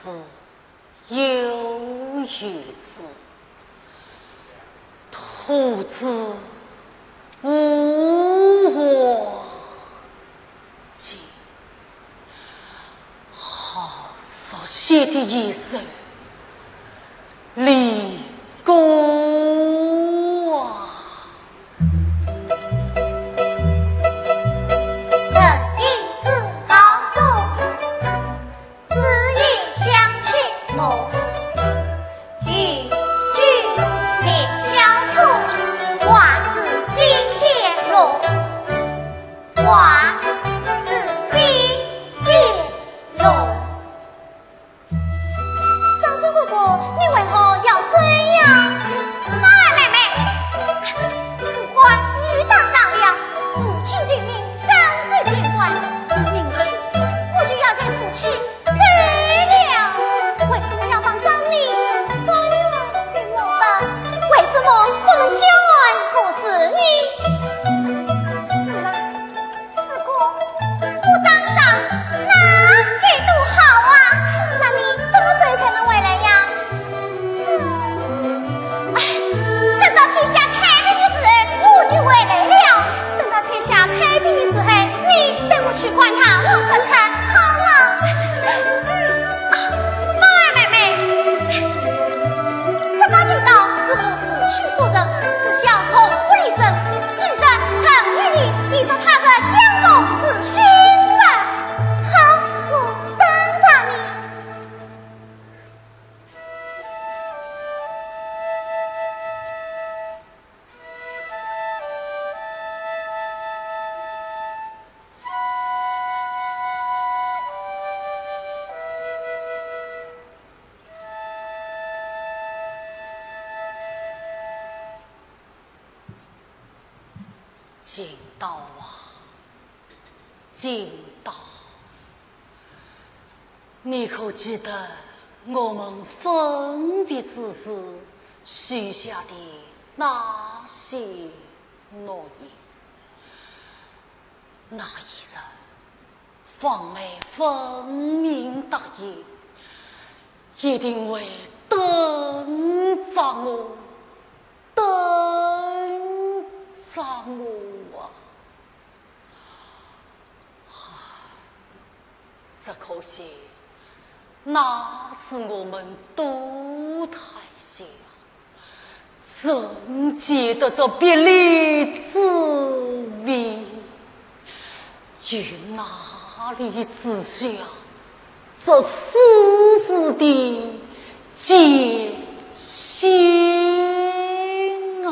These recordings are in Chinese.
是有余事，徒子无我尽。好所写的一首离歌啊！进道啊，进道！你可记得我们分别之时许下的那些诺言？那一日，方妹分明答应，一定会等着我，等着我啊！只可惜，那是我们都太小，怎记得这别离滋味？又哪里知晓这丝丝的艰辛啊！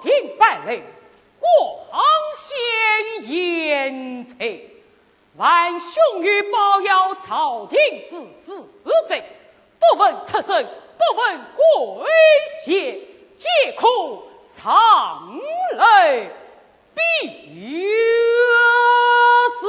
廷败类，国先严惩，万兄于保佑朝廷之子贼，不问出身，不问贵贱，皆可上来必死。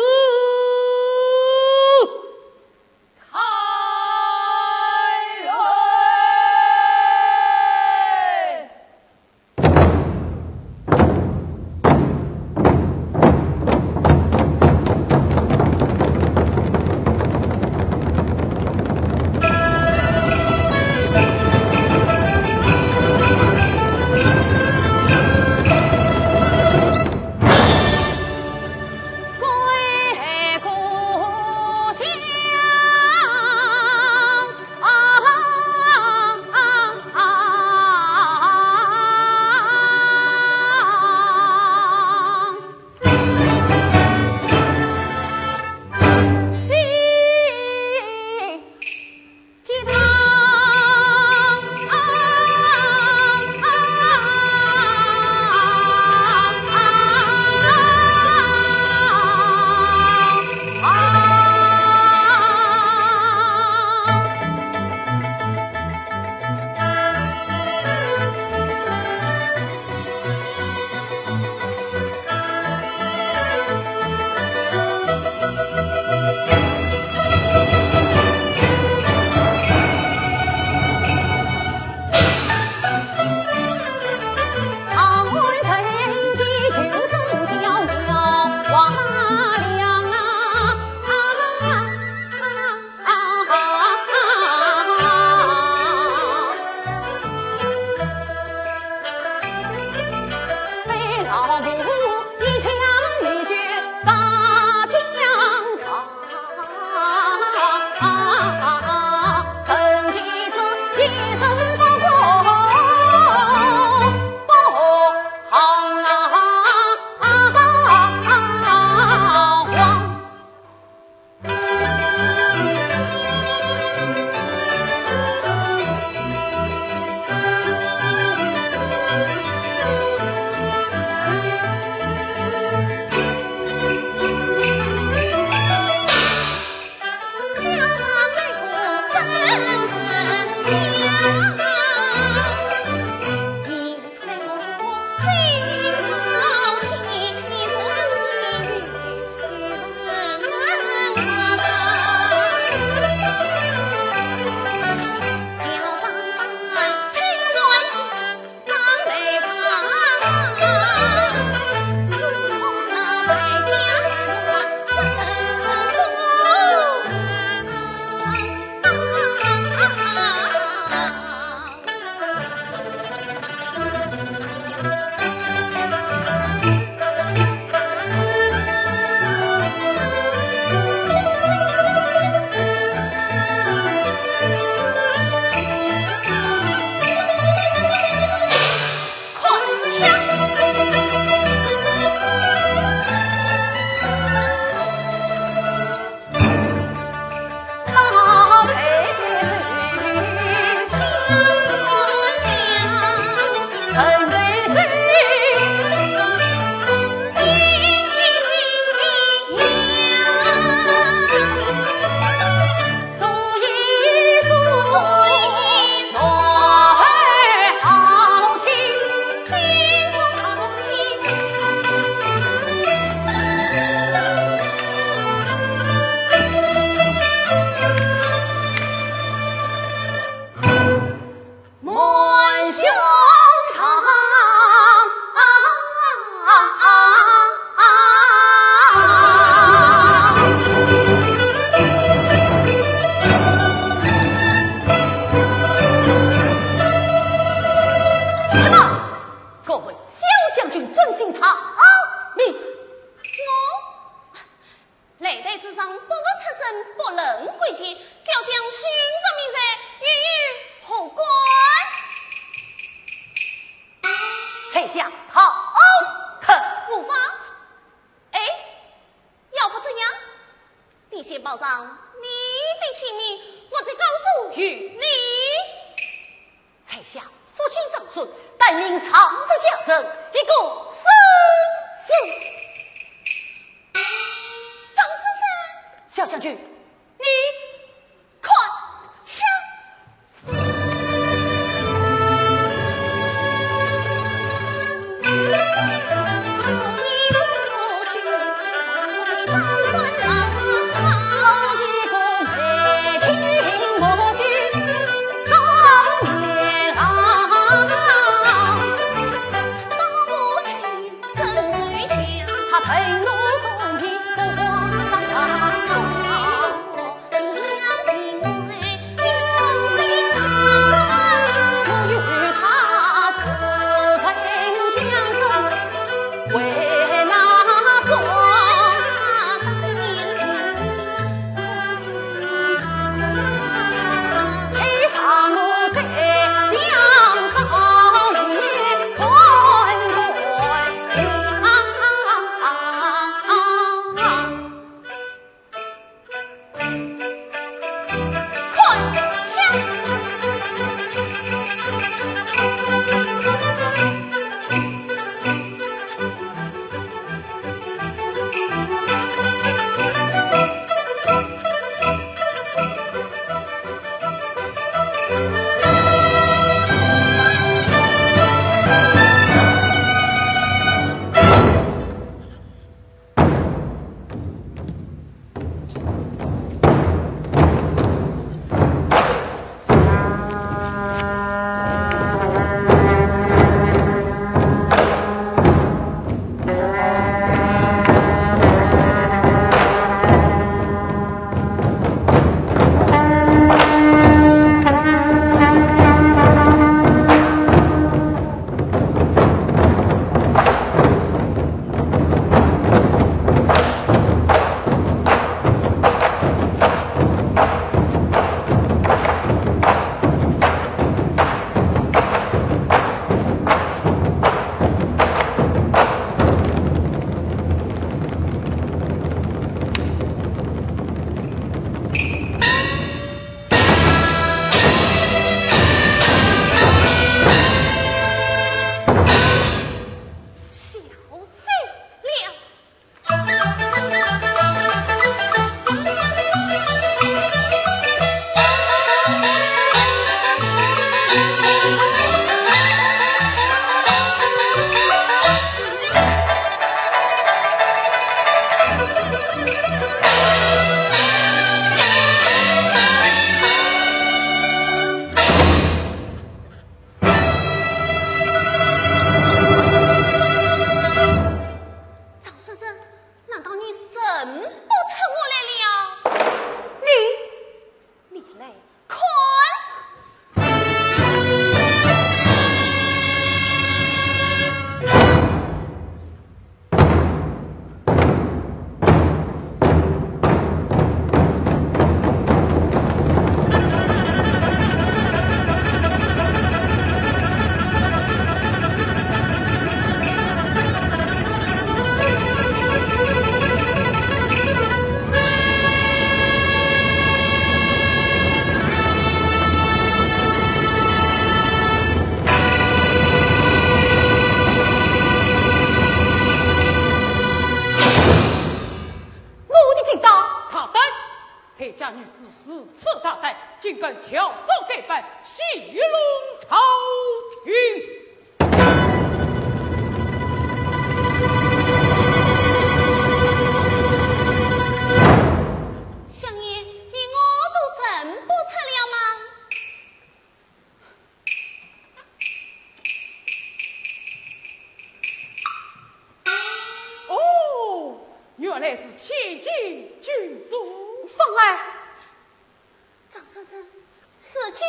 丞相好肯无法。哎，要不这样，你先报上你的姓名，我再告诉于你。丞相父亲长孙，待命长时下阵，一个生死。张先生，小将军，你快枪！竟敢巧奏给办，戏弄朝廷。相爷，你我都审不出了吗？哦，原来是千金郡主凤儿。张先生，事情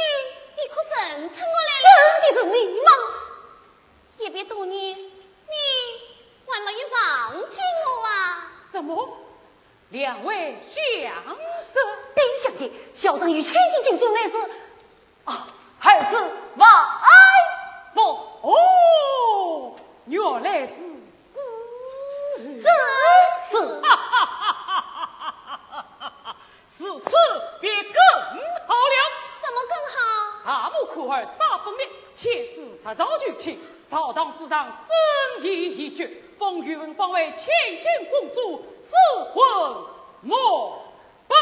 你可认出我来了？真的是你吗？也别多年，你还没有忘记我啊？怎么？两位相识？冰相爷，小人与千金郡主那是啊，还是外婆。哦，原来是真是。此次便更好了。什么更好？大木库尔撒分裂，且是杀招举起，朝堂之上审议已决，封宇文皇为千金公主，死魂莫本。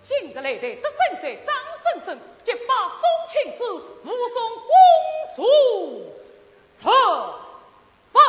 今日来的得胜者张生生，即把宋庆师护送公主释放。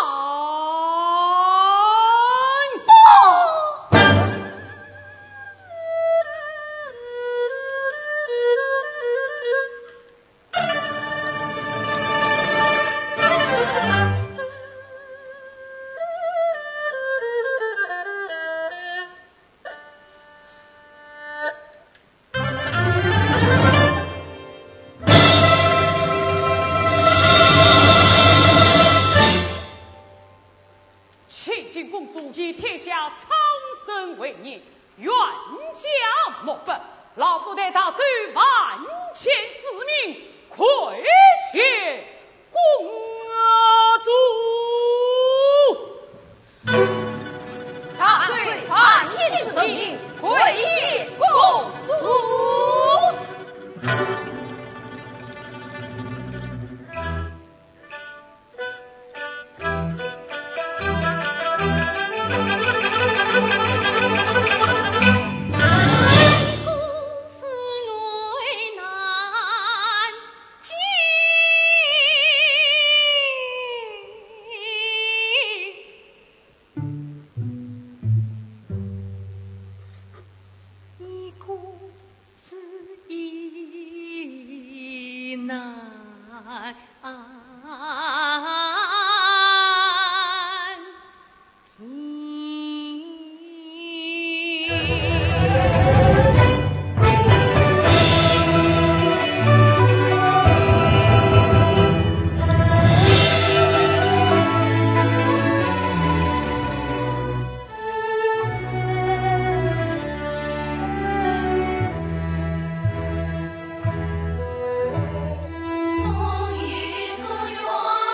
以天下苍生为念，冤家莫本。老夫待他罪万千之名，愧谢公主。他罪万千之名，愧谢公主。终于所愿。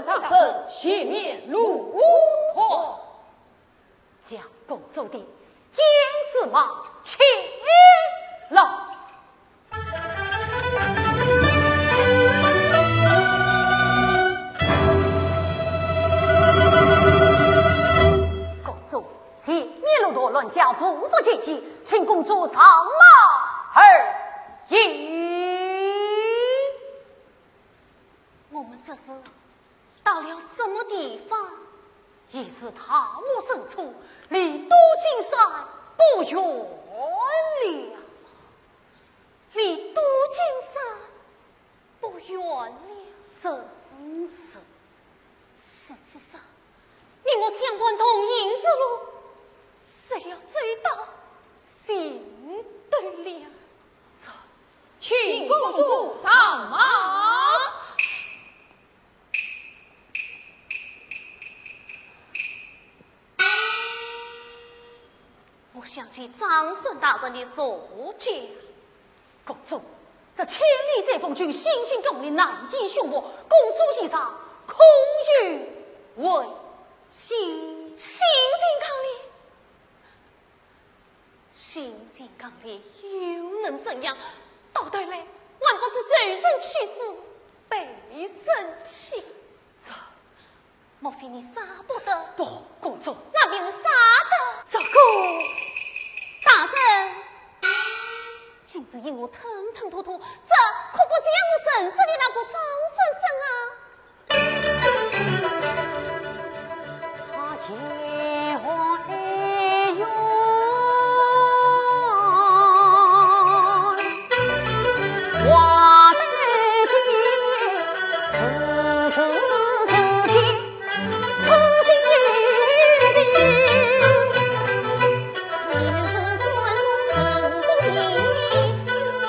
上身，熄灭怒火，将公主的胭脂马切了。公主熄灭了多乱家父子姐姐，请公主上马而已。我们这是到了什么地方？已是塔木深处，离都金山不远了。离都金山不远了，真是。事实上，你我相关同营之路，谁要追到行对了？请公主上马。我想起长孙大人的所见，公主，这千里追风军，心惊动力，难以凶我。公主席上空虚为心，心心抗烈，心心抗烈又能怎样？到头来还不是随身去世，背身弃？这莫非你杀不得？不，公主，那便是杀得。这个大人，今日因我腾腾突突，这可不是让我认识的那个张顺生啊！他也会有话得尽，此间此心意年是算数，成不明理，是说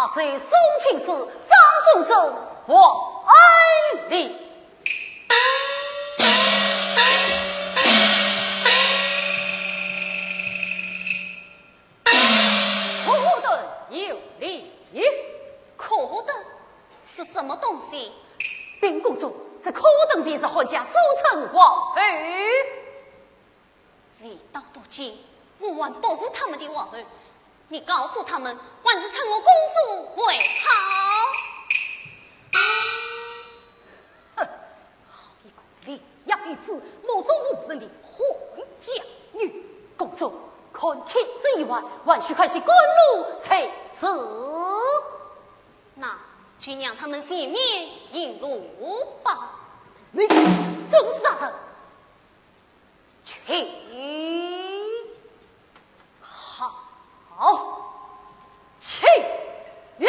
你贼宋庆氏张顺生我安利。可等有礼，可等是什么东西？禀公主，这可等便是汉家守城王妃。礼到如今，我还不是他们的王儿。你告诉他们，还是称我公主为好。哼，好一个伶牙俐齿、目中无人的坏家女！公主，看天色已晚，还需开启官路才是。那就让他们前面引路吧。你正是大人，请好，请也。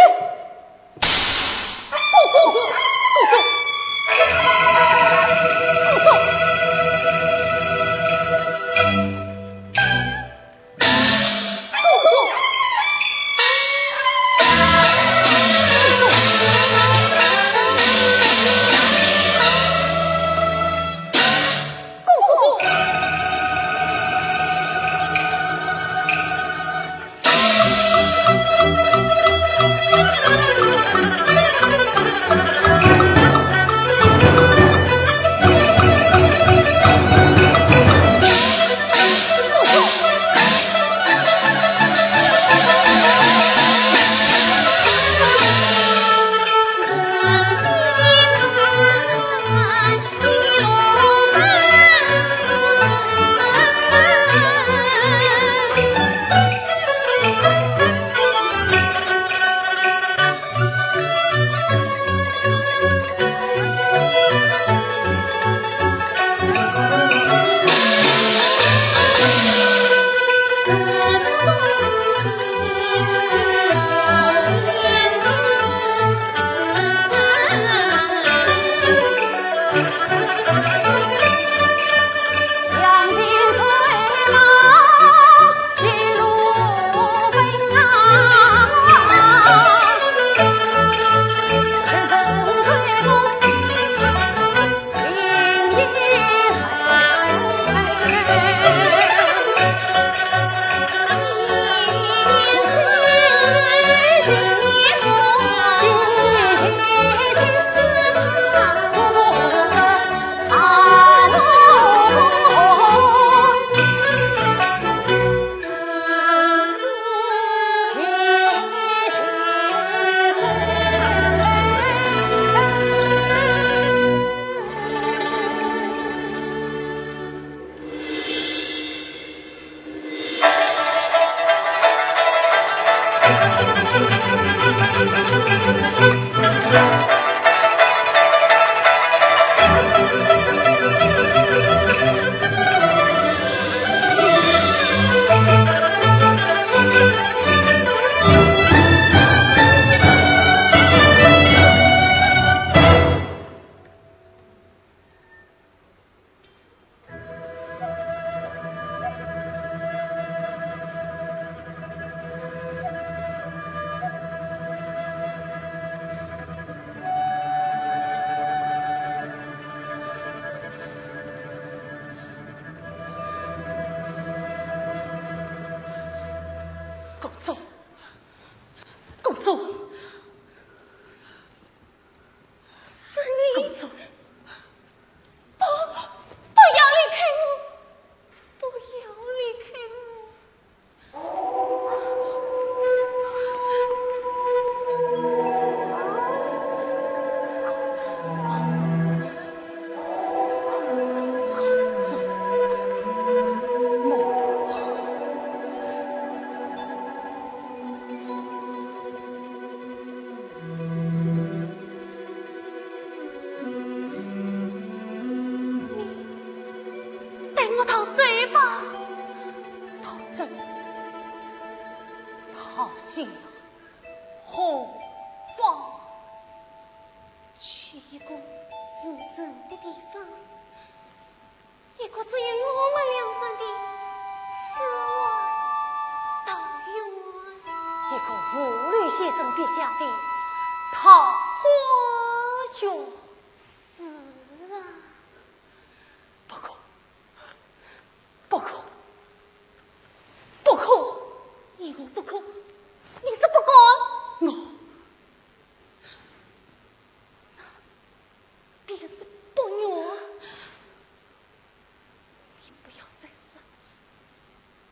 不走。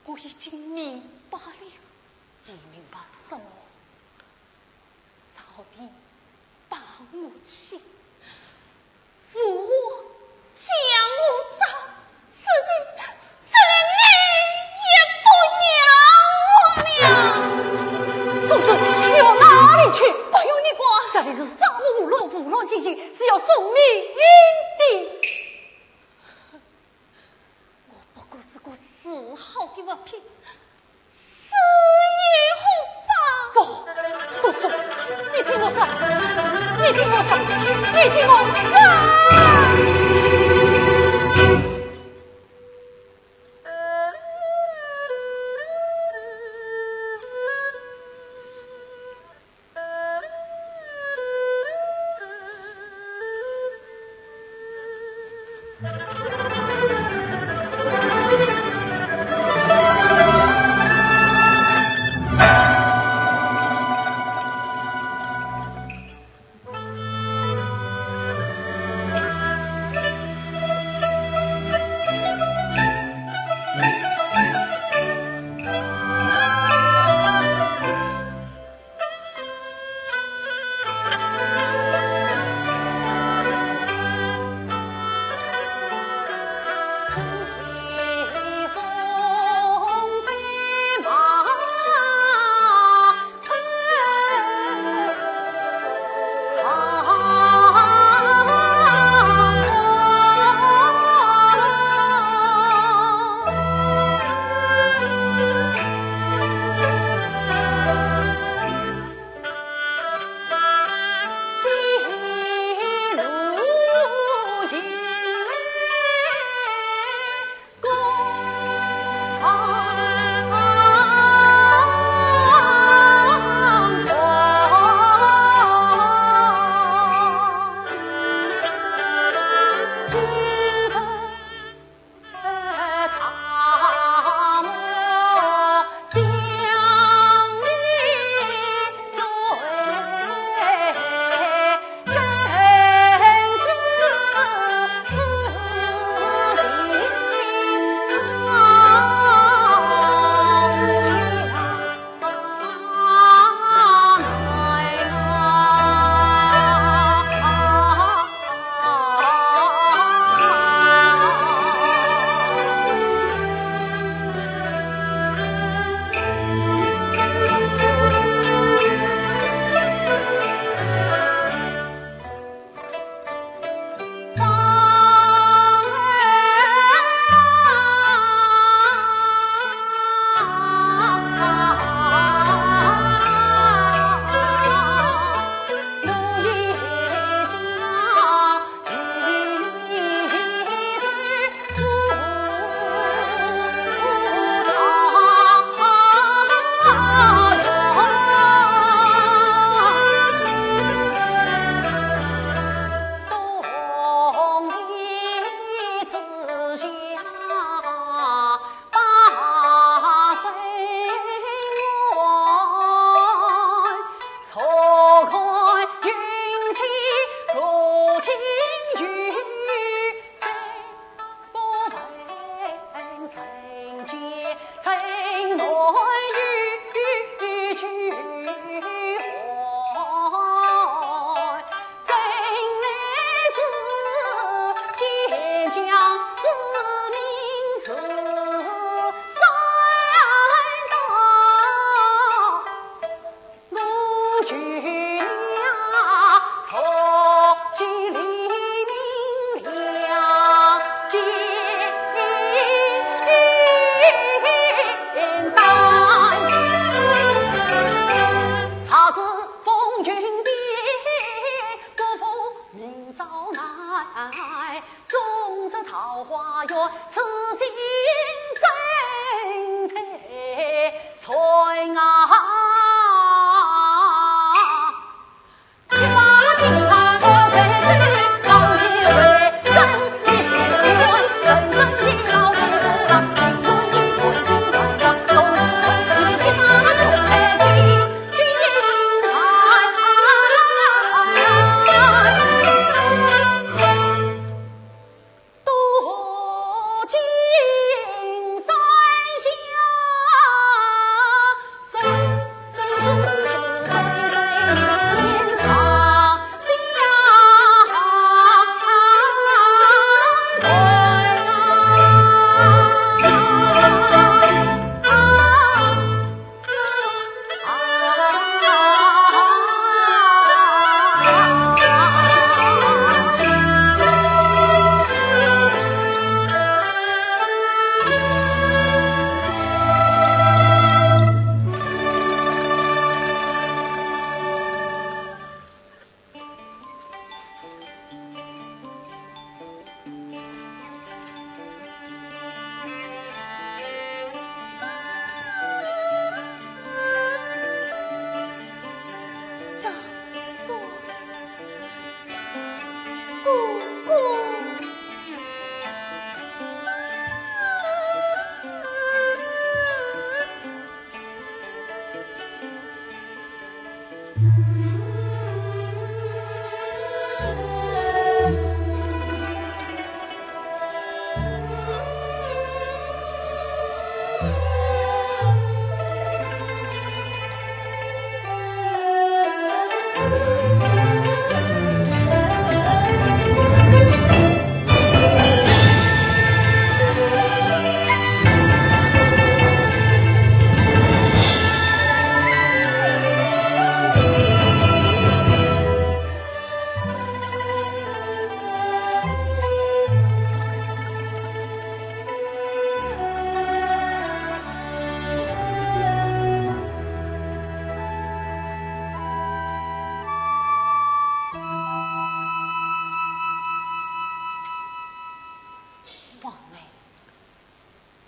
我已经明白了。你明白什么？朝廷把我请，扶我将我杀，此情虽然你也不要我了。公主，你往哪里去？不用你管，这里是上无路，无路进行，是要送命的。不平，死也何妨？不，公主，你听我说，你听我说，你听我说。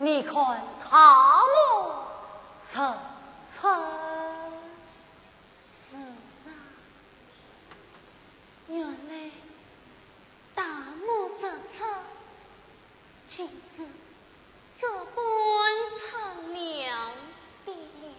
你看他们层层。是啊，原来大漠色彩就是这般苍凉的了。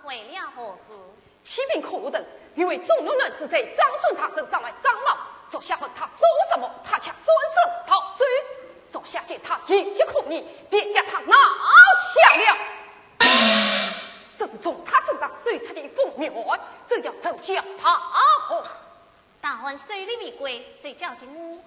为了何事？启禀可等，因为中原男之贼张顺他身障碍张茂，手下问他做什么，他却转身逃走。手下见他一击可逆，便将他拿下了。这是从他身上搜出的锋面，怎样奏叫他何？大汉水里未归，谁叫进屋？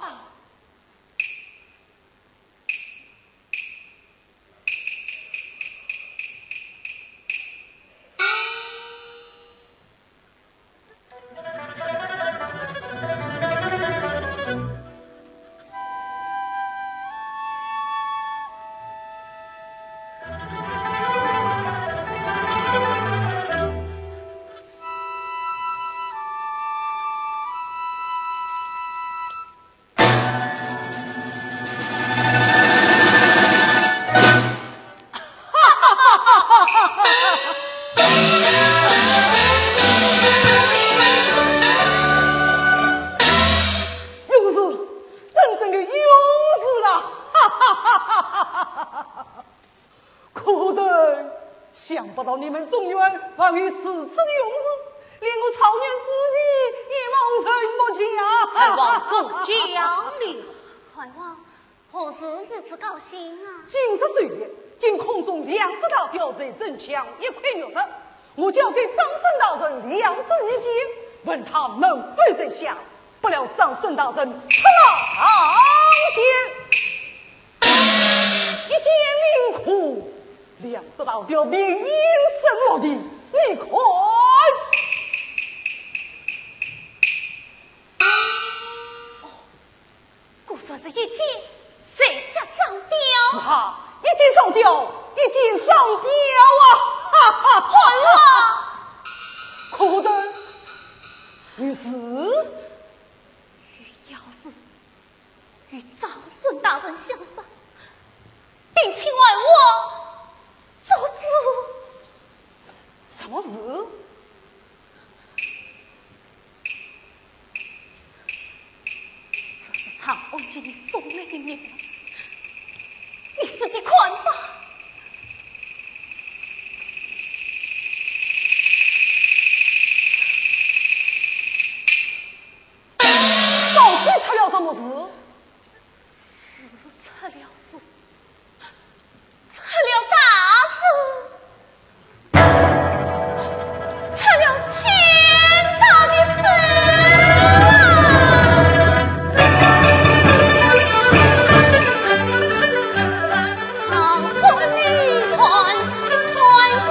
想不到你们中原还有如此的勇士，连我草原之地也望尘莫及啊！望过江了，海王，何事如此高兴啊？今日岁月，见空中两只大吊贼正抢一块玉石，我交给张顺大人两只一击，问他能对谁下？不料张顺大人出了堂前，一见命苦。两只大吊便应声落地，你看，故算是一箭射下上吊。哈，一箭上吊，一箭上吊啊！哈哈，海王，可等于是要是与张顺大人相杀，并请外我做主。什么事？这是长安给你送来的命令，你自己看吧。到底出了什么事？出了事，出了大事。出了天大的事啊！长风离团传香息。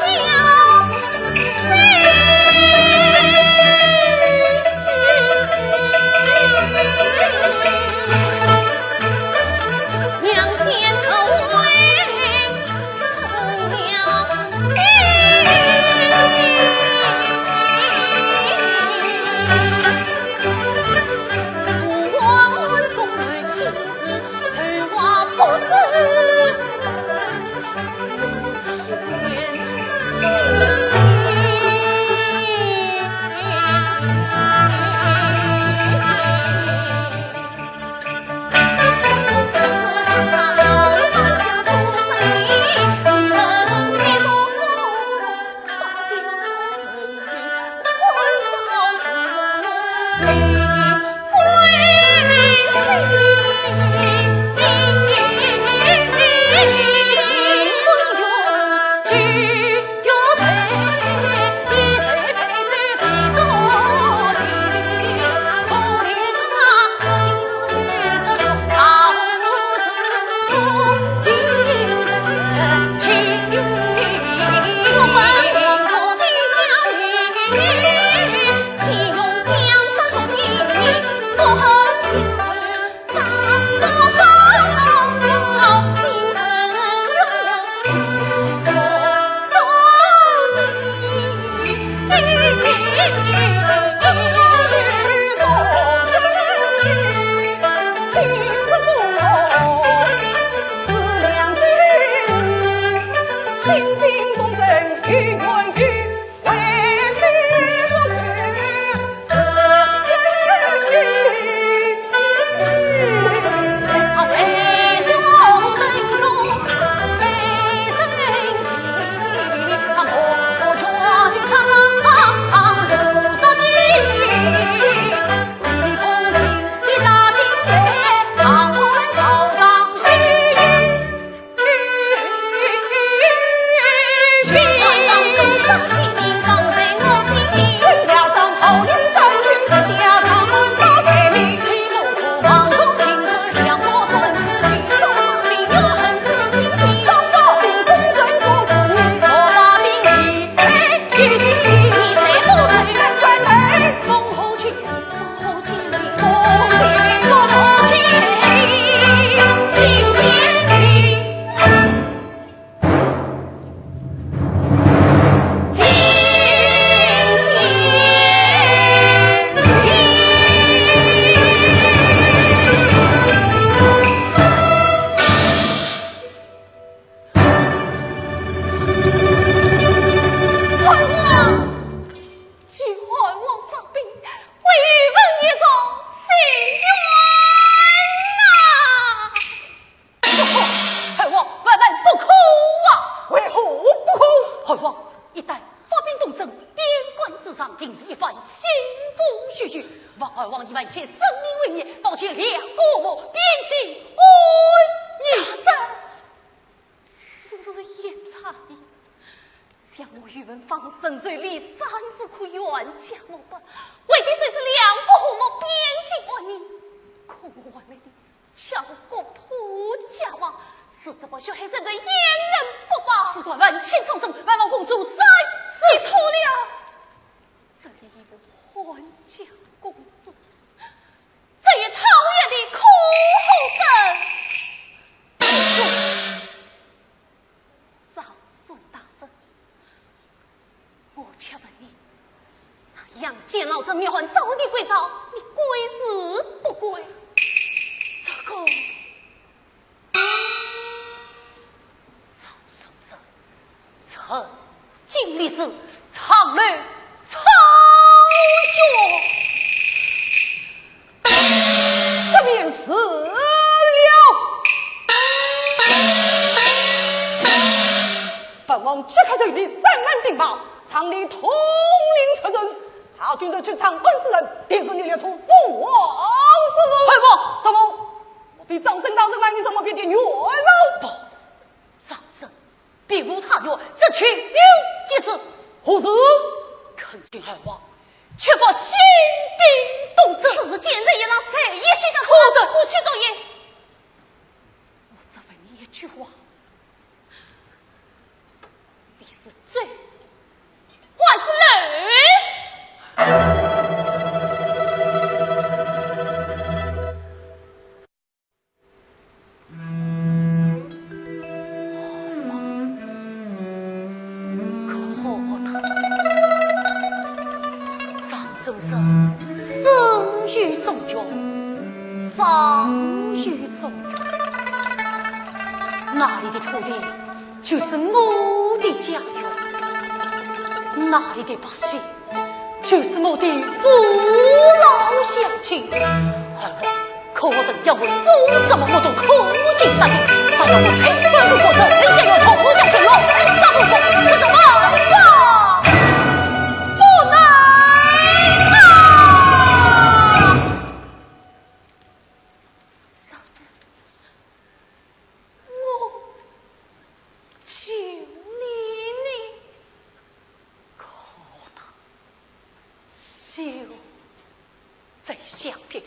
王二王以万妾生命为孽，保全两国母，边境归你身。此言差矣。想我宇文方生虽立三子可冤家我本，为的虽是两国和睦边境万民，可我完了的恰是国破家亡，死之不休，还生在焉能不报？事关万千重生，万王公主三死透了。这里一部还家公主，这也超越的苦后根。长孙大圣，我且问你，那杨戬老这妙汉早的归朝，你归是不归？这个赵先生，臣尽力是长乐超绝，这便是了。本王即刻随你3万兵马，常理统领出征。他军的去长安之人，便是你列土父王之人。快报，大王，我比张生大人来，你怎么变点月老？不，张生并无他约，这却有即是何事？恳请二王却发兴兵动此子。时见人也让谁也许想可得不去奏言。我再问你一句话，你是罪还是累？生于中原，长于中原，那里的土地就是我的家园，那里的百姓就是我的父老乡亲。二王，可我等要我做什么，我都苦尽答应。啥要我陪伴不过身，人家要投降前来，杀不过，却是万万不能啊！我求你，可得休在相片，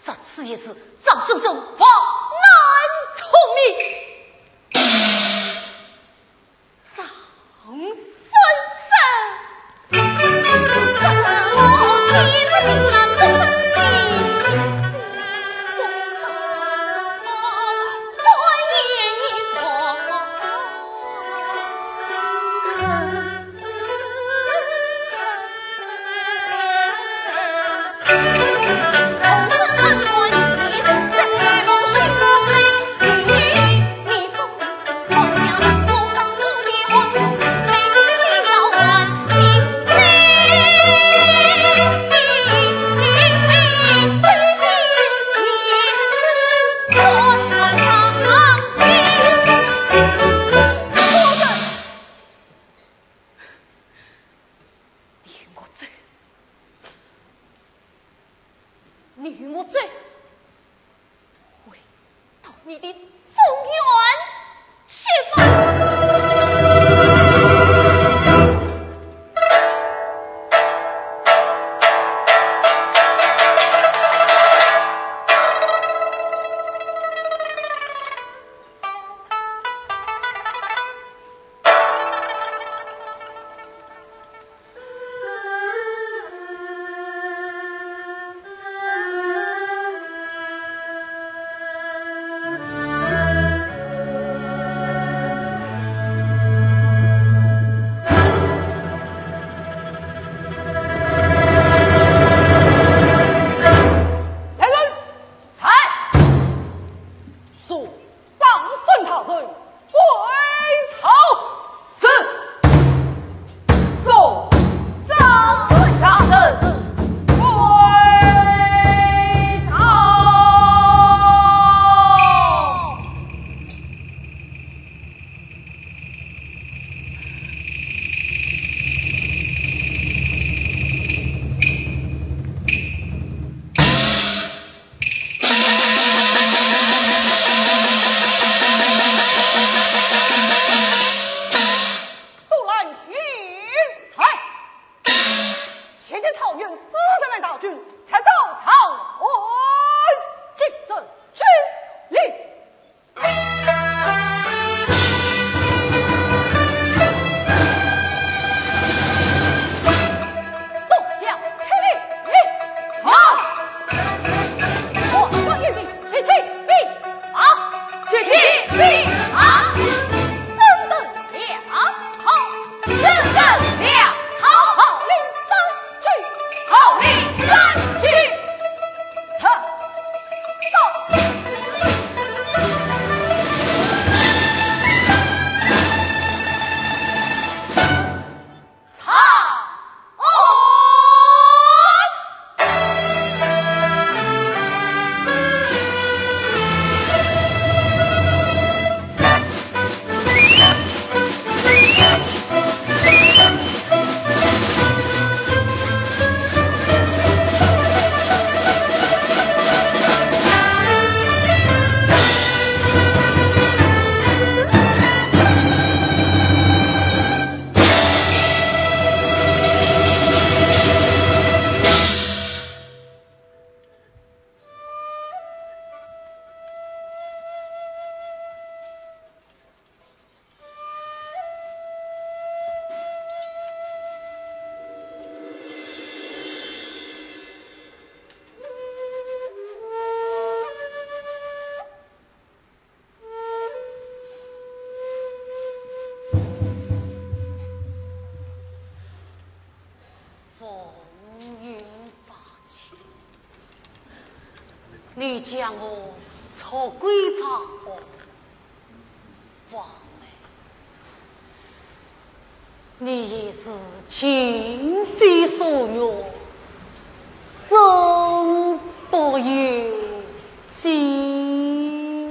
这次也是张先生方难聪明。张先生，这是我妻子进来不分明，我言一说。你与我罪，回到你的中原去吧。你将我错归场哦，放嘞！你也是情非所愿，生不由己呀。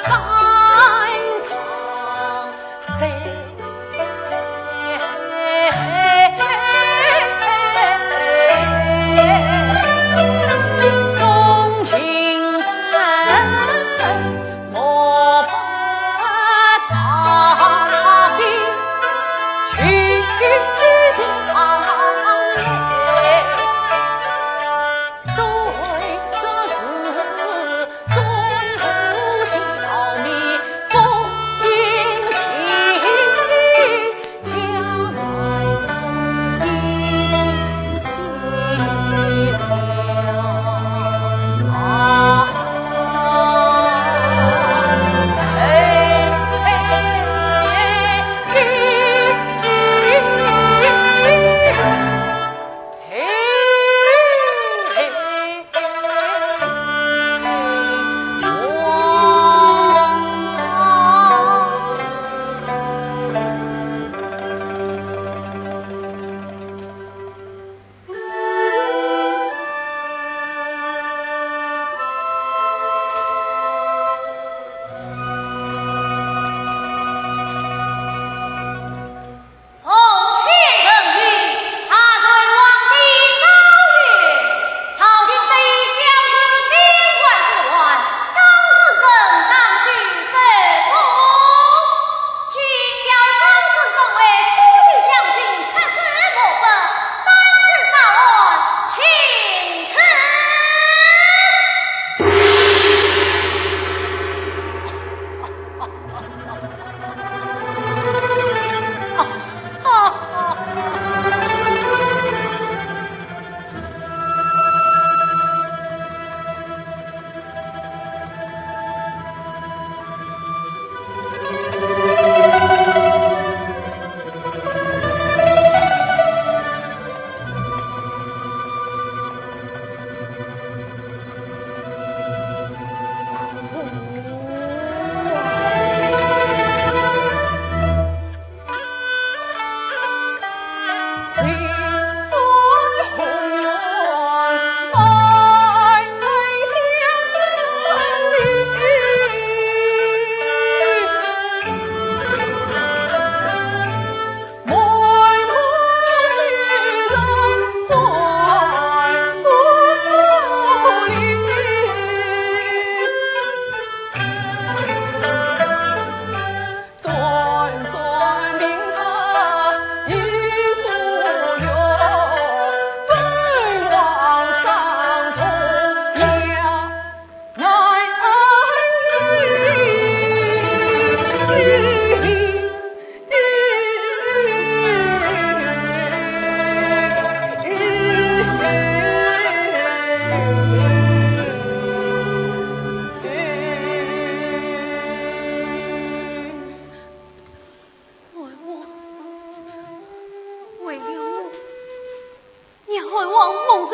上。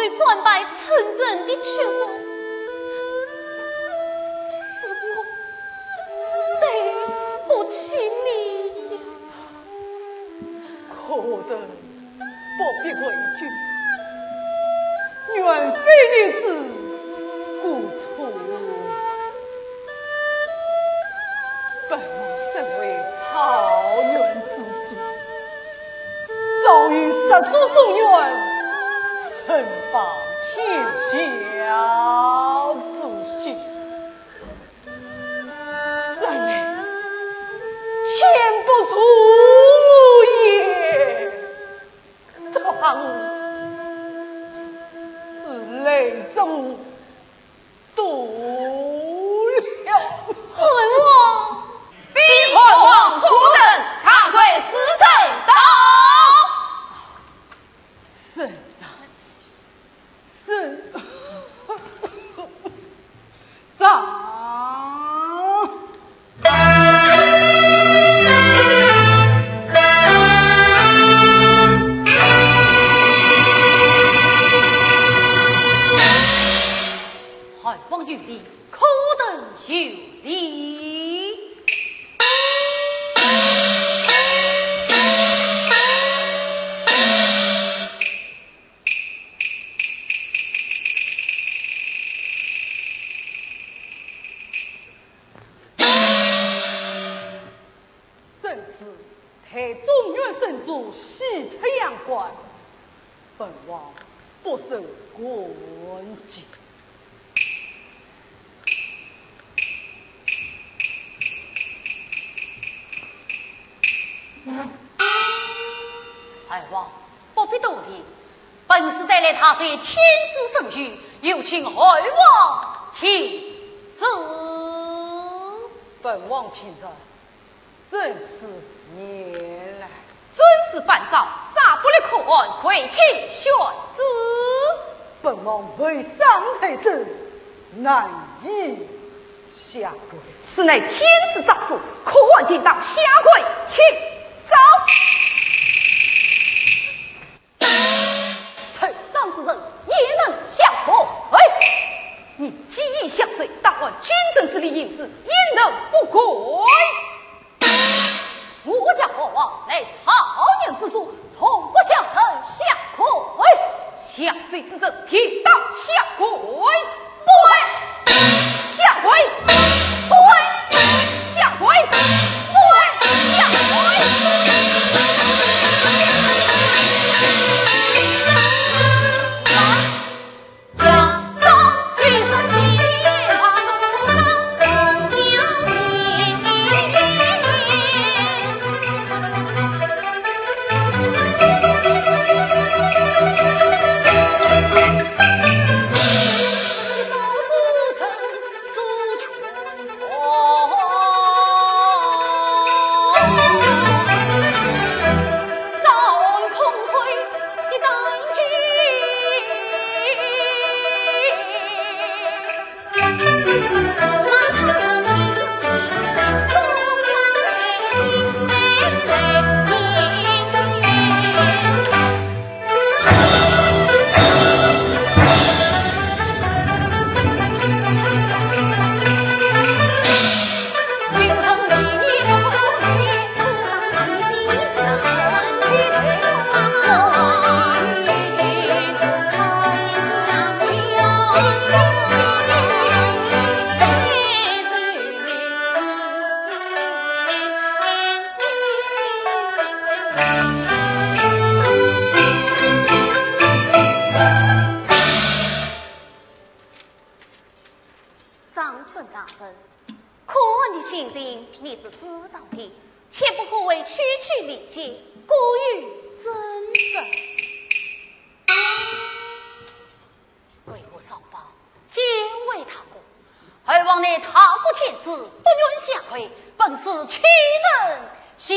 罪转败成人的确算，是我对不起你呀。可等不必畏惧，原非女子故错。本王身为草原之主，早于十足中原，称霸天下之心，然而前不出无言，当是雷声独了。本王逼本王苦等，踏碎时辰到。圣长，圣长。汉王御礼，苦等修礼。正是太中原神主喜出阳关，本王不受关禁。汉王不必多言，本是带来踏碎天子圣谕，有请汉王听旨。本王请着，正是年来。尊师办诏，杀不了口岸，回听宣旨。本王为上才是难以下跪。此乃天子诏书，口岸听到下跪听诏。退上之人也能下跪。你既已相随，当按君臣之礼应事，焉能不跪？我家国王乃草原之主，从不向臣下跪。相随之人听到下跪，不会下跪，不会下跪，不会下跪。长孙大人，可恩的心情你是知道的，切不可为区区礼节过于真正。贵国上报，皆为他国，而王乃踏过天子，不愿下跪，本是岂能下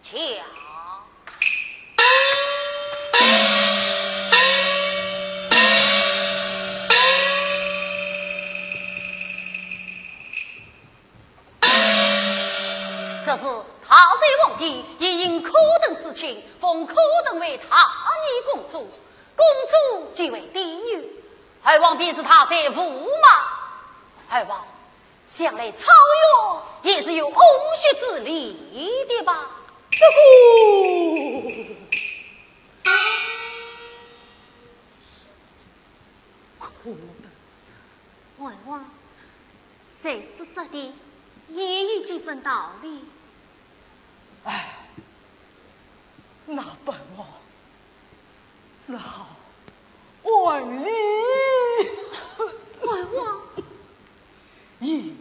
轿？这是他随皇帝也因苦等之情，封苦等为他女公主，公主即为嫡女，二王便是他在驸马。二王想来曹岳也是有欧血之力的吧？这个可得。文王，谁是说的也有几分道理。那本王只好万里文王，一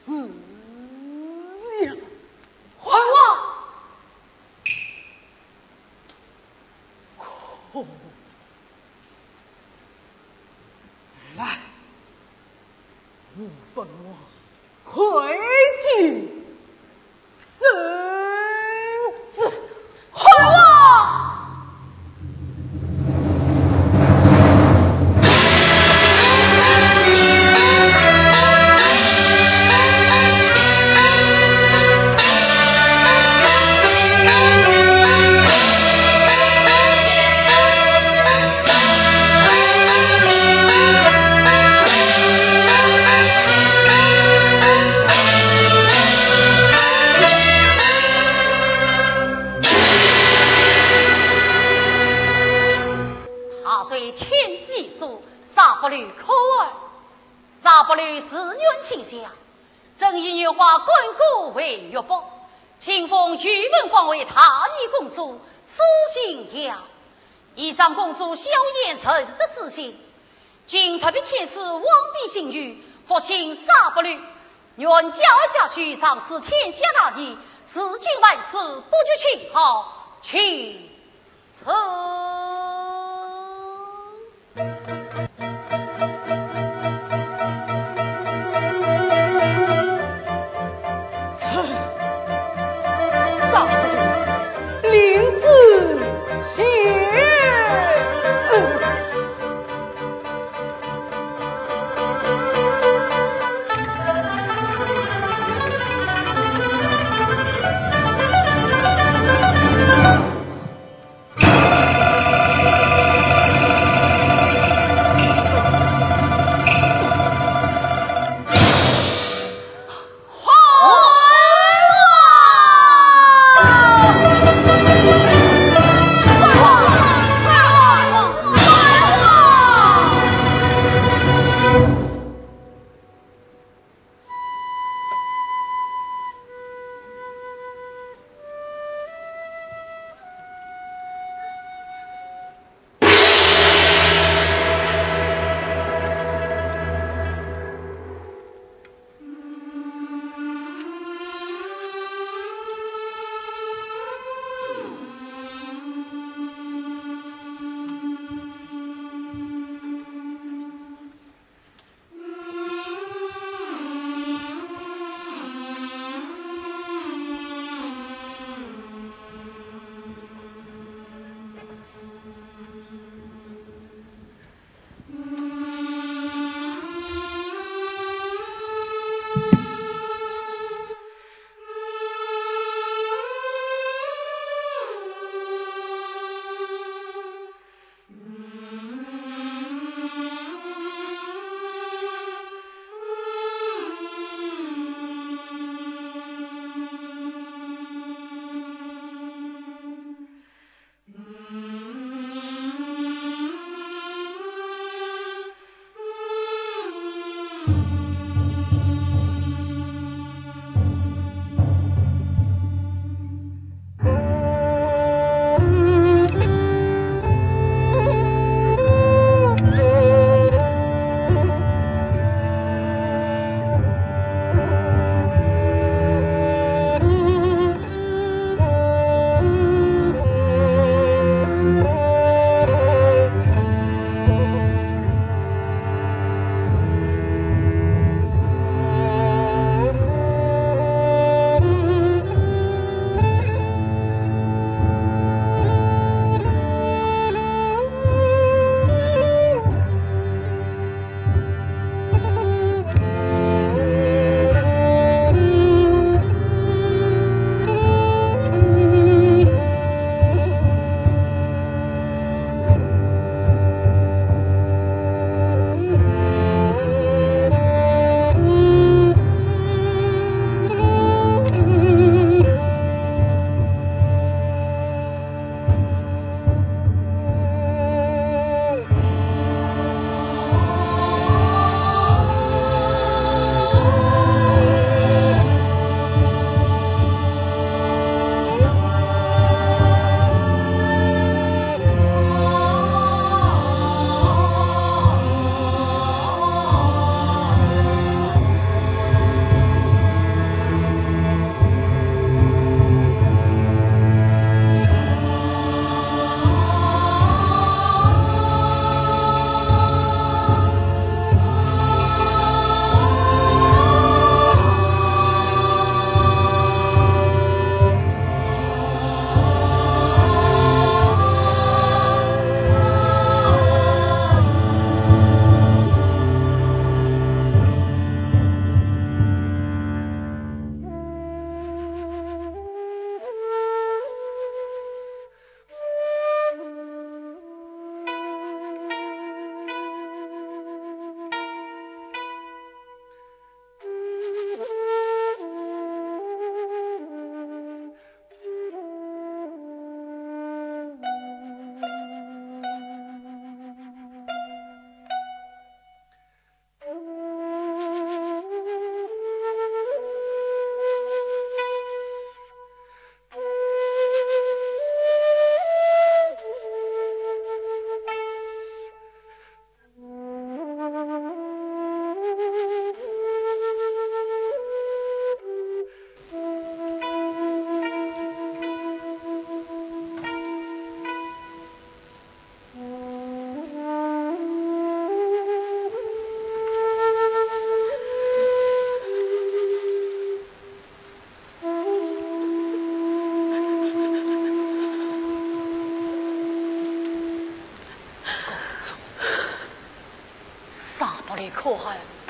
死了。文王，可来，我本王快进圣旨。文王。不虑口儿，杀不虑思念情相，正以女花滚骨为玉帛，请封玉门官为他女公主，此行呀，依仗公主萧严城的自信，今特别遣使王必行于父亲杀不虑，愿家家去尝试天下大义，世间万事不拘情好，去此。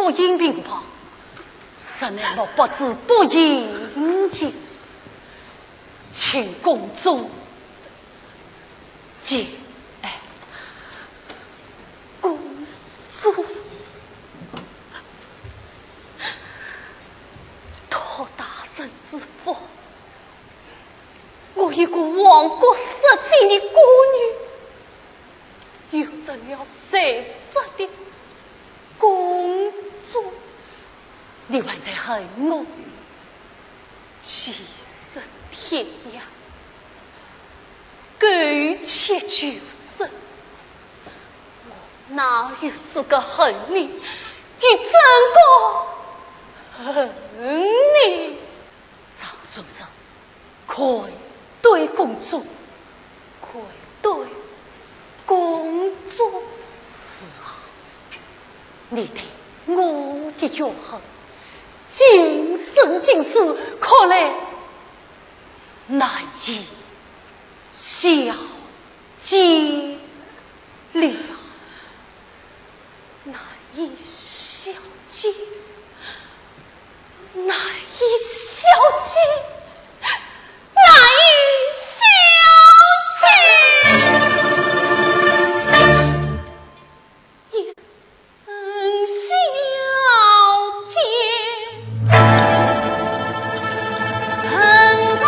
不因病不怕，实乃我不知不应景，请公主节哀。公主，托大人之福，我一个亡国失亲的孤女，有着了谁识的公主，你还在恨我？其身天涯，苟且救生，我哪有资格恨你？你怎个恨你？张先生，愧对公主，愧对公主。是啊，你对我的怨恨，今生今世看来难以消解了，难以消解，难以消解，难以消解。也能消解，恨在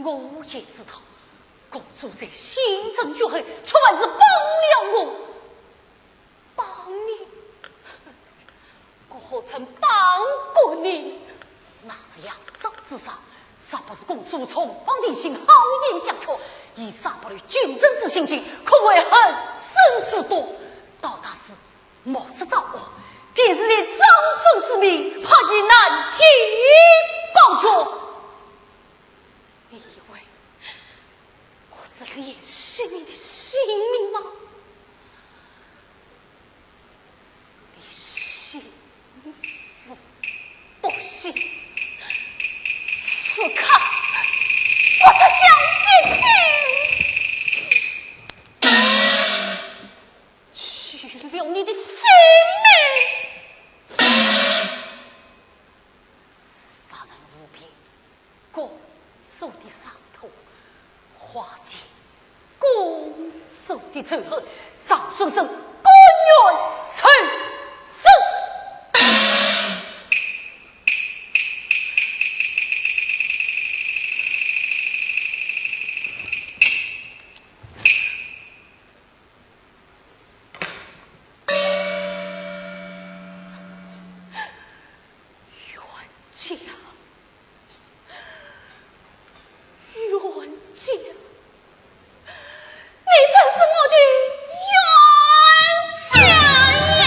我也知道，公主在心中怨恨，却还是帮了我。帮你？我何曾帮过你？那是扬州之上，尚不是公主从邦定心好言相劝，以上不虑君臣之心情，可谓恨生死多。到那时，莫是造我，便是连张顺之命，怕也难提报却。你以为我是怜惜你的性命吗？你心思不信，此刻我才想一起取了你的性命。杀人无边，公主的伤痛，化解公主的仇恨，张顺生甘愿受死。家，冤家，你才是我的冤家呀！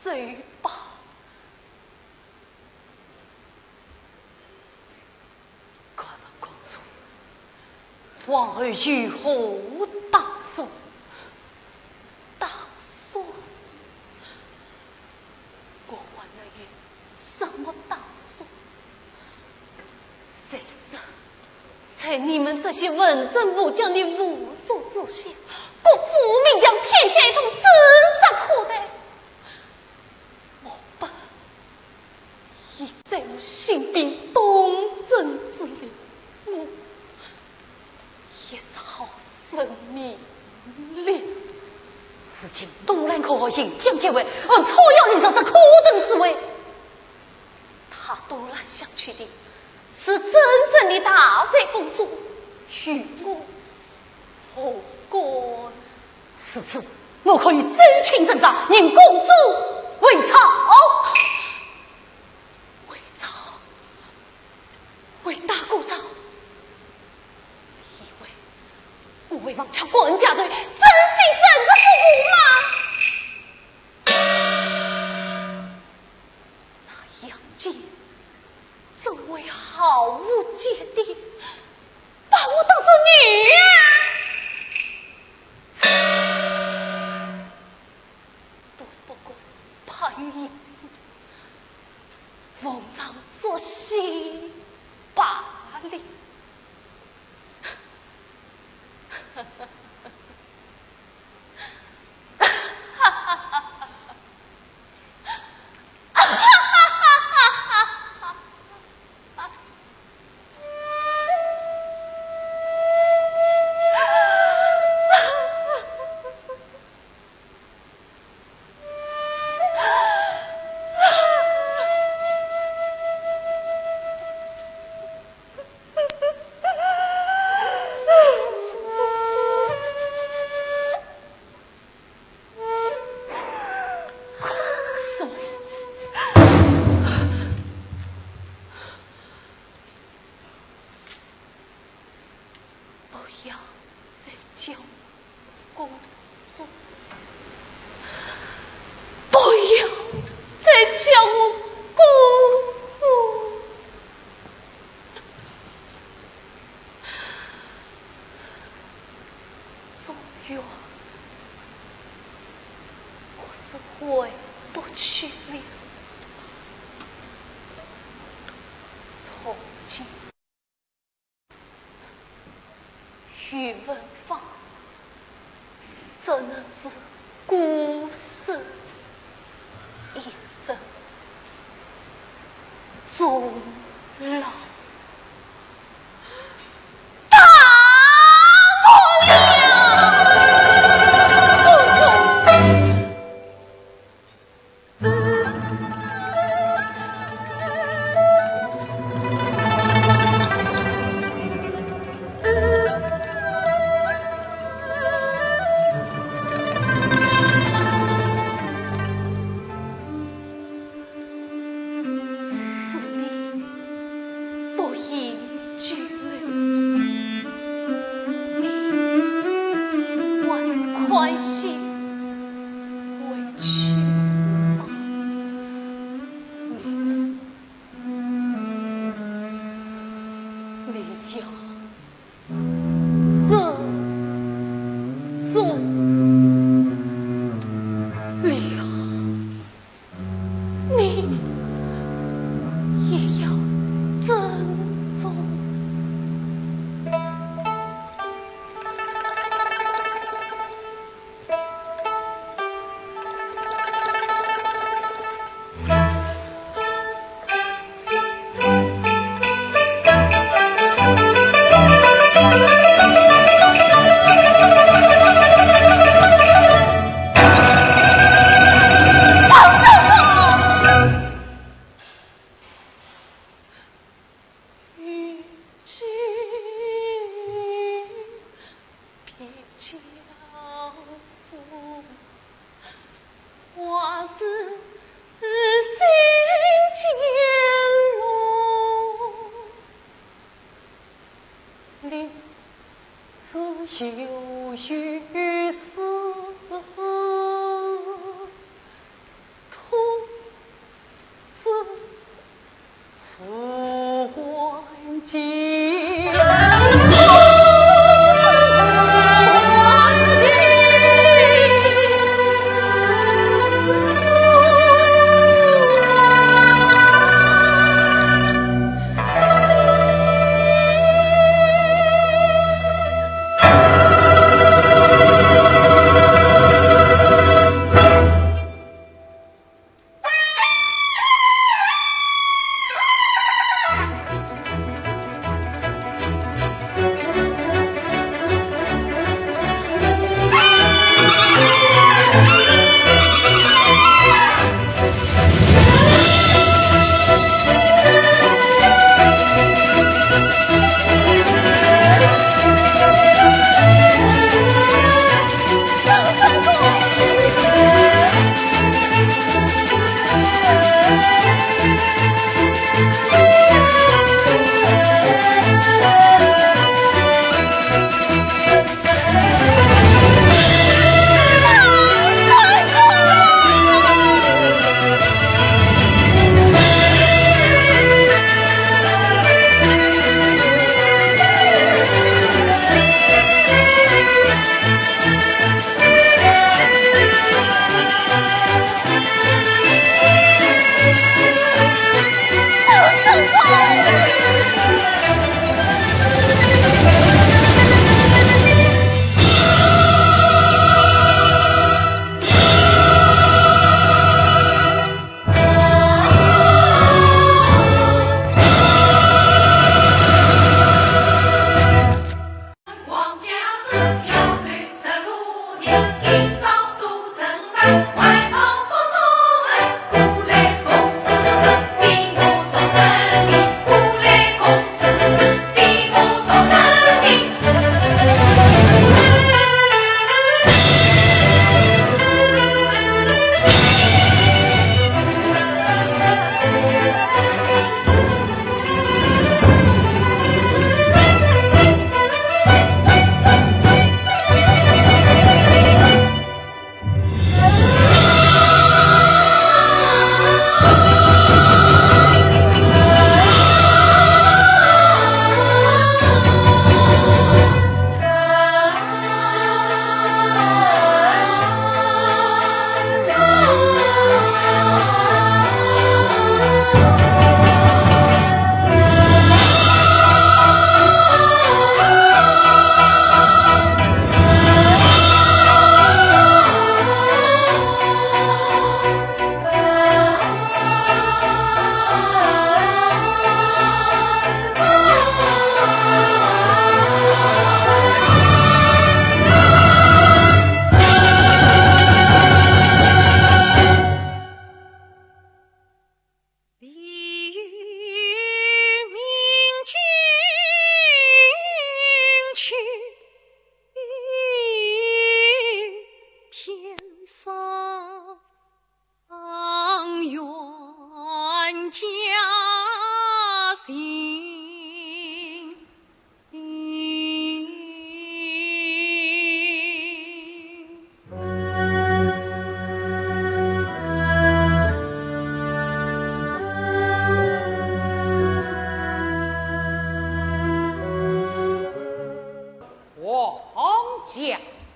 罪吧。敢问公主，王儿如何打算？打算？我问你，什么打算？谁知在你们这些文政武将的无助之下，国父命将天下一统自杀可待。我本已在我兴兵东征之力，我也只好生命了。事情东然可引将结为，而草药里上这苦等之位，他东然想去的是真正的大帅公主与我。后官。此次我可以真情身上，任公主为曹，为曹，为大姑曹。以为我为王强过恩嫁罪，真心甚至是无吗？那杨静怎为毫无芥蒂，把我当作女呀？都不过是潘银丝逢场作戏罢了。回不去了。从今宇文芳怎能是孤身一生终老？欢喜委屈啊！你要怎做了？你也要怎做？有于死，徒自复还境。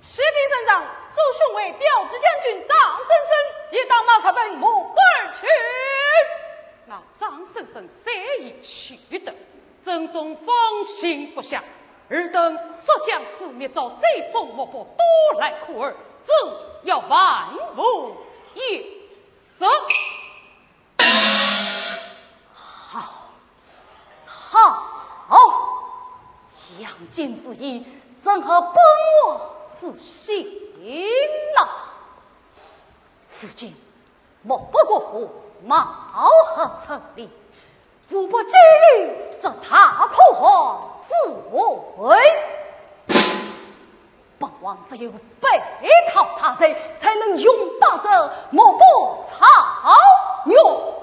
启禀圣上，诸雄伟标致将军张先生也当马才本幕不而去。那张先生谁已去的？正中放心不下。尔等所将此灭遭贼送莫不多来苦儿，自要万无一失。好，杨戬之意，怎和本我自行了？此经莫不过貌合神离，如不至于则大破坏自为。本王只有背靠他人，才能拥抱着莫不草牛。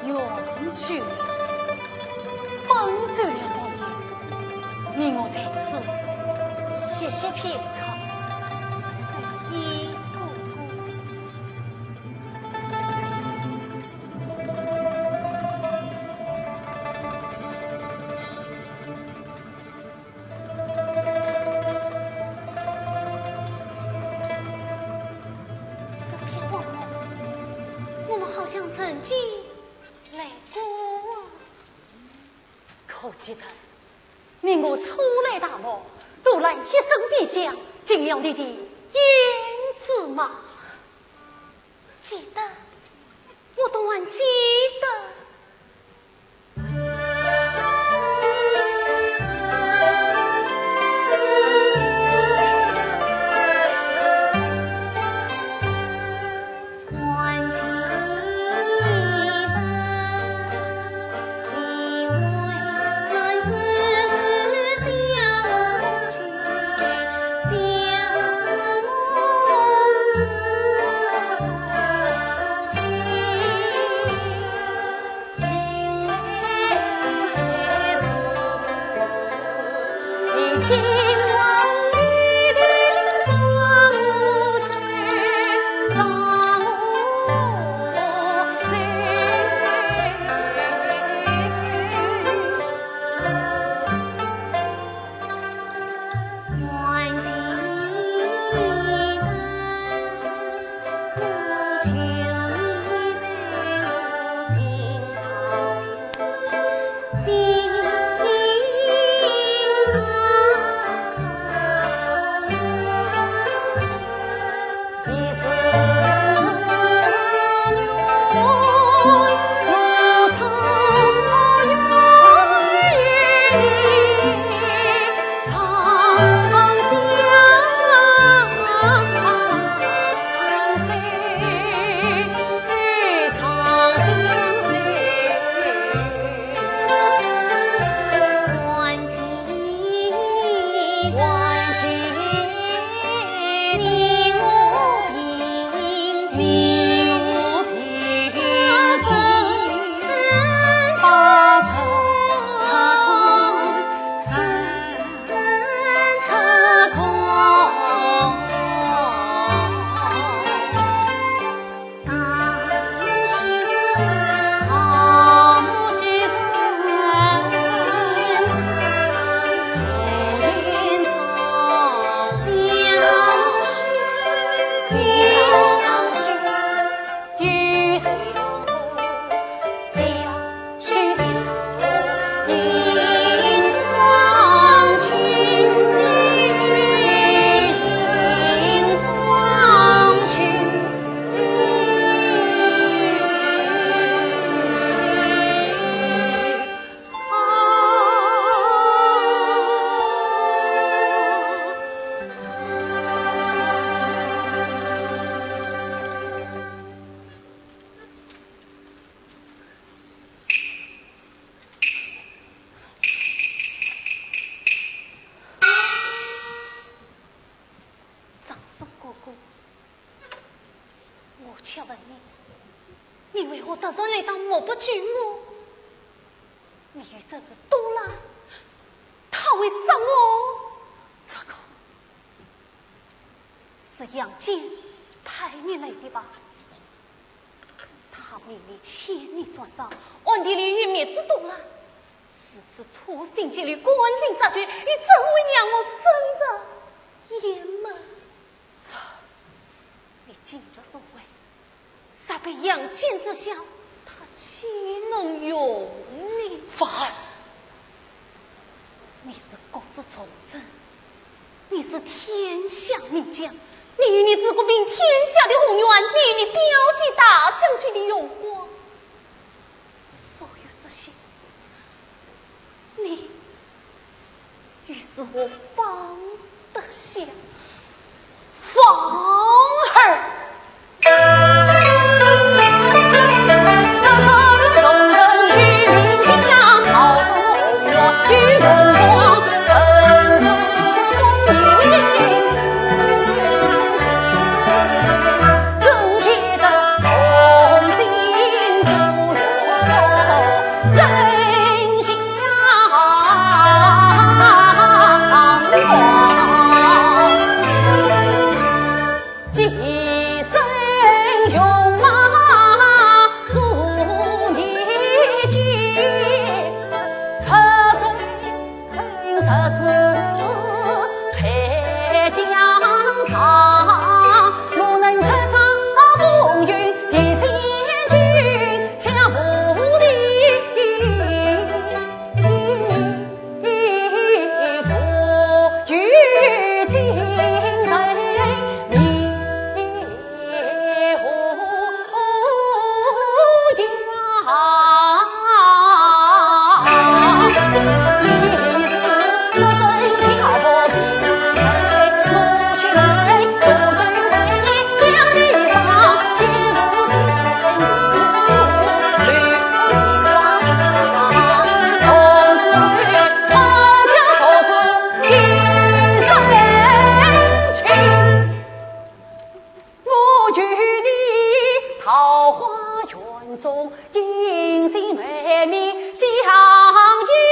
远去了，奔走了光景，你我在此歇歇片刻，随意过过。这片荒漠，我们好像曾经来过。可记得你我初来大漠，都来一生必相，敬仰你的言辞吗？记得，我都还记得。且问你，你为何得上来当漠不惧我？你与这只多拉，他会杀我？这个是杨坚派你来的吧？他命你千里转账，暗地里与灭之多拉，是此处心积虑，关心杀绝，与怎会让我生着眼门？这你今日所为，杀被杨坚之下，他岂能容你？反而，你是国之重臣，你是天下名将，你与你自古名天下的宏远，你与你标记大将军的荣光，所有这些，你于是我放得下，放儿。见面相依相陪。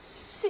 是。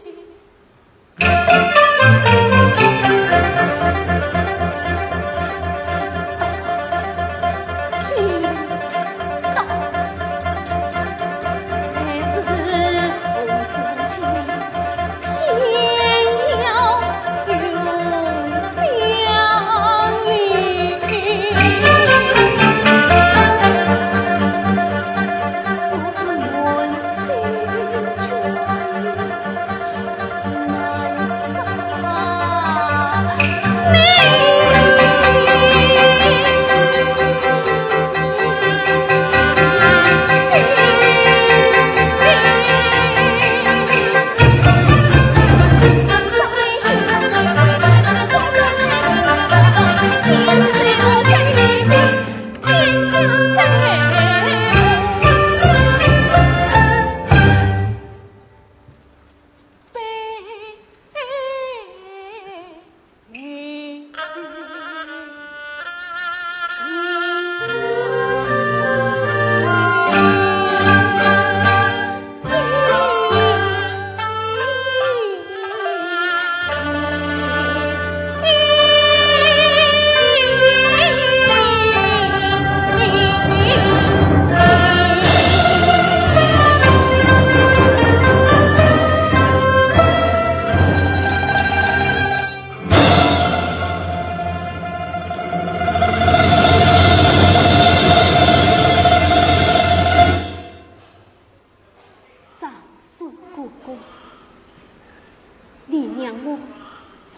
让我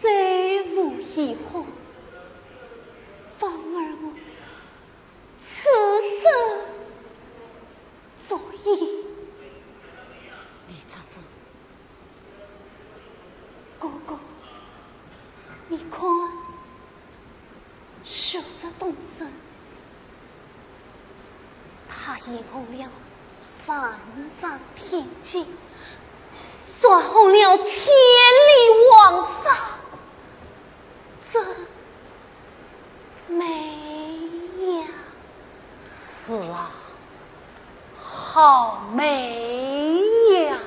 再无遗憾，反而我此生足矣。你这是哥哥，你看，秀色动身，他映红了万丈天际，刷红了千里黄沙，真美呀！是啊，好美呀！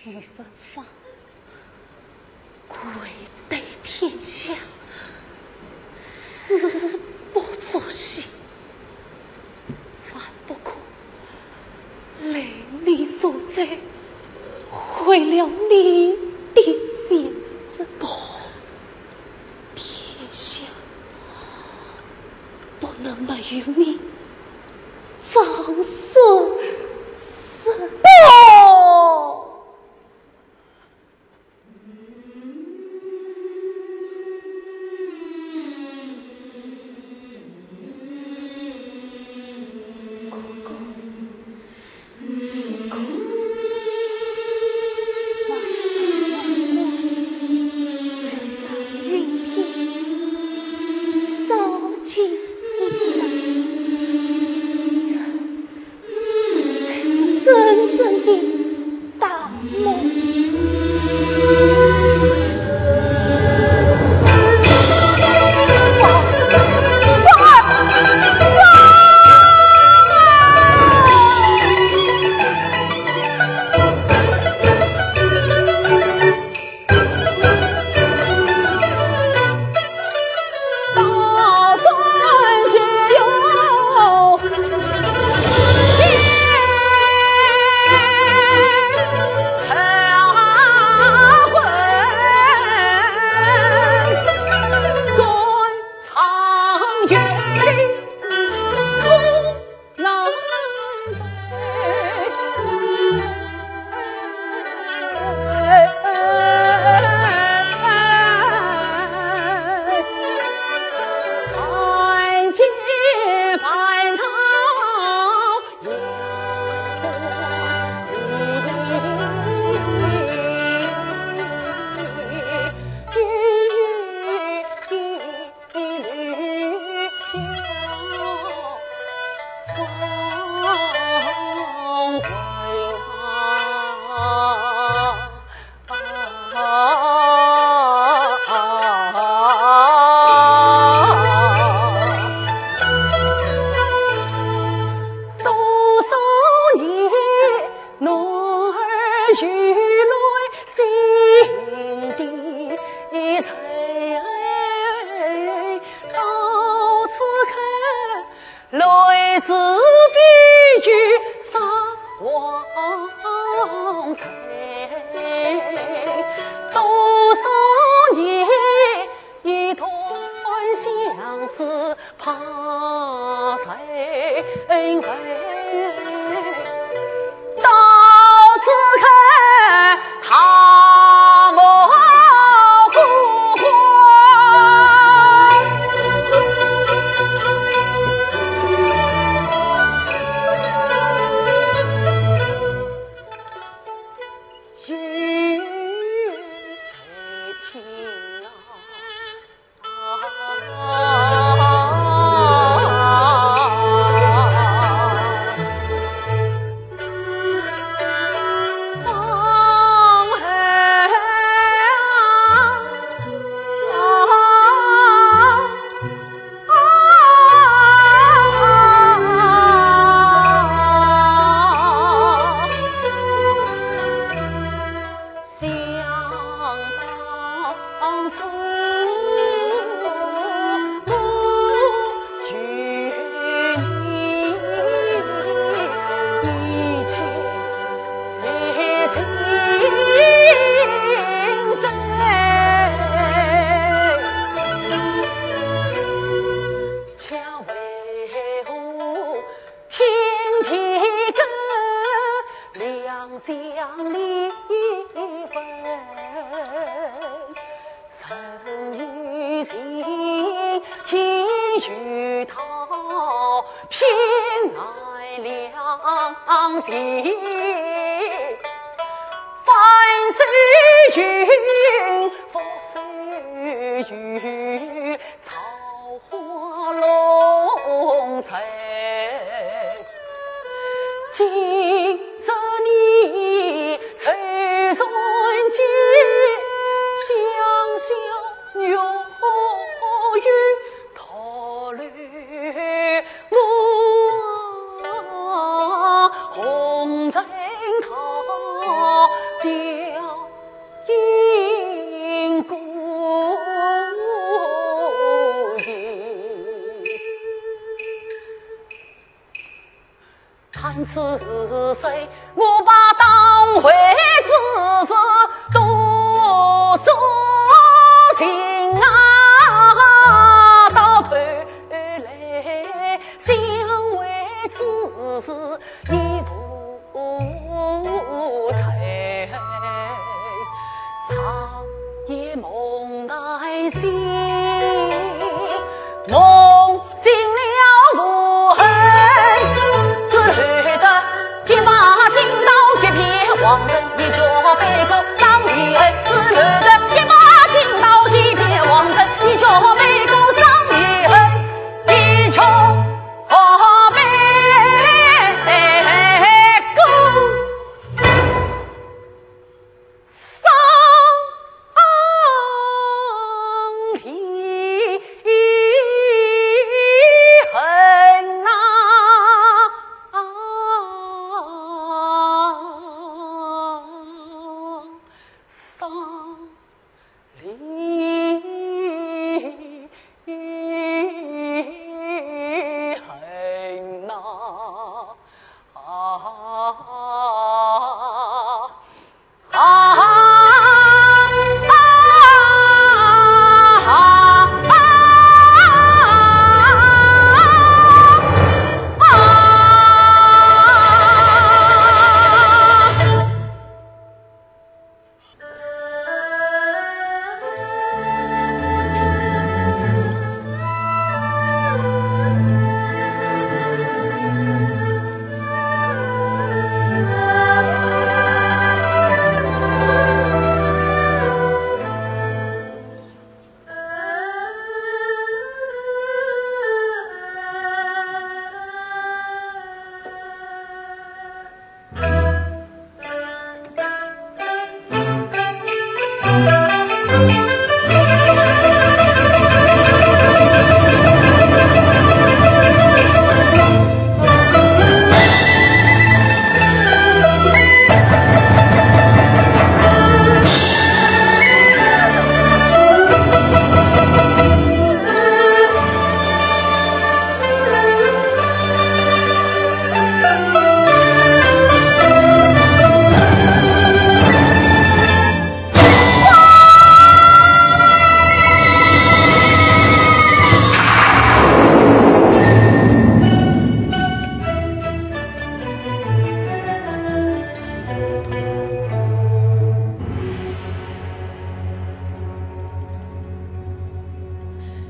宇文芳跪对天下，死不作戏，反不可累你所在，毁了你的先子。天下不能没有你，长孙生不。与他偏爱良心，凡是云，佛是雨，草花龙城。今日你随顺间，相消若雨，桃绿我红尘桃凋因故地。看此谁，我把当回之事多做情啊，倒退来相为之事一无才，长夜梦难醒，梦醒了无痕，只累得铁马惊到一片黄尘，一脚背口伤遗恨，只累得铁马惊到一片黄尘，一脚背口伤遗恨，一脚背口伤遗恨呐。伤离恨呐，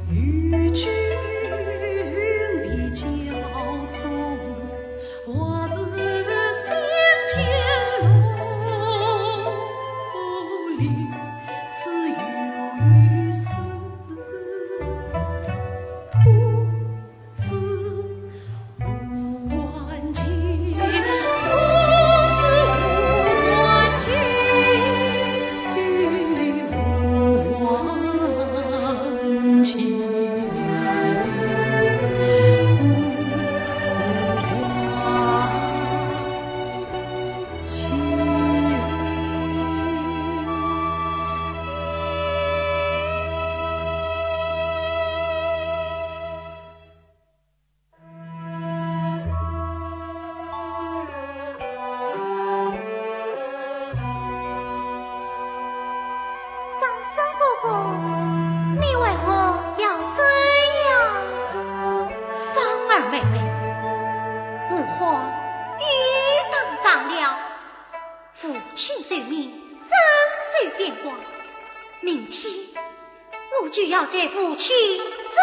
与君比较重，我是三江路里只有一丝徒自无关情，徒自无关情，无关情。明天我就要在父亲这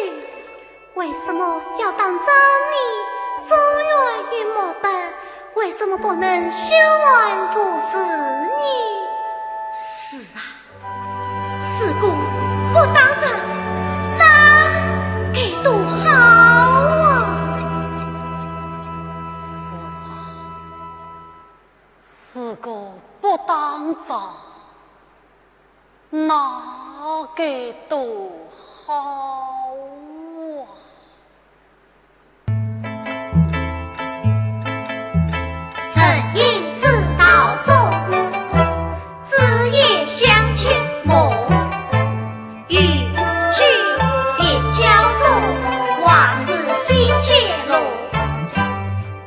里为什么要当真你走远于末班？为什么不能修完服侍你？是啊，事故不当真，那该多好啊！事故不当真，那该多好啊！曾因此道中，子夜相牵梦，与君别交中，瓦是心切落。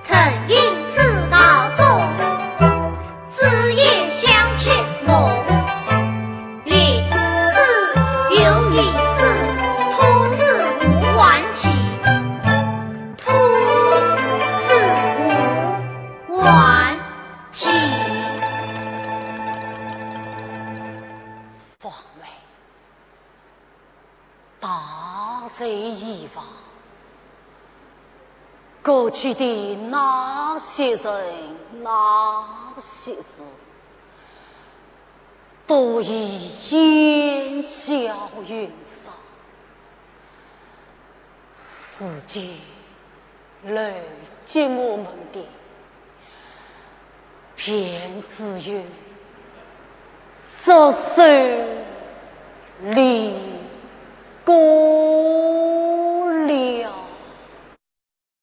曾因此道中，子夜相牵梦，烈子有一事，徒自无完期，徒自无完期。方妹，大贼以往，过去的那些人那些事，都已烟消云散。世界累积我们的，偏只有这手里。